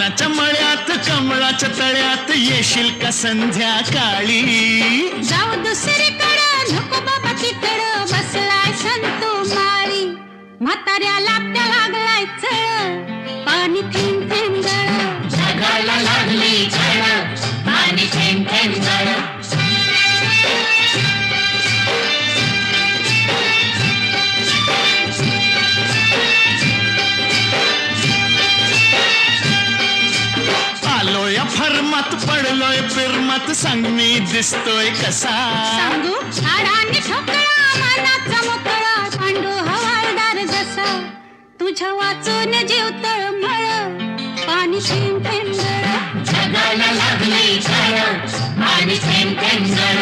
पानाच्या मळ्यात कमळाच्या तळ्यात येशील का संध्याकाळी? जाऊ दुसरीकडं नको बाबा तिकडं बसलाय संतो माळी. म्हाताऱ्याला त्या लागलाय चळ पाणी थेंब थेंब गळ. जगाला लागली झळ पाणी थेंब थेंब गळ. आलोय फर्मात पडलोय फिरमात सांग मी दिसतोय कसा? सांगू हाडाने ठोकळा मनाचा मोकळा पांडू हवालदार जसा. तुझ्या वाचून जीव तळमळ पाणी थेंब थेंब गळ. जगाला लागली झळ पाणी थेंब थेंब गळ.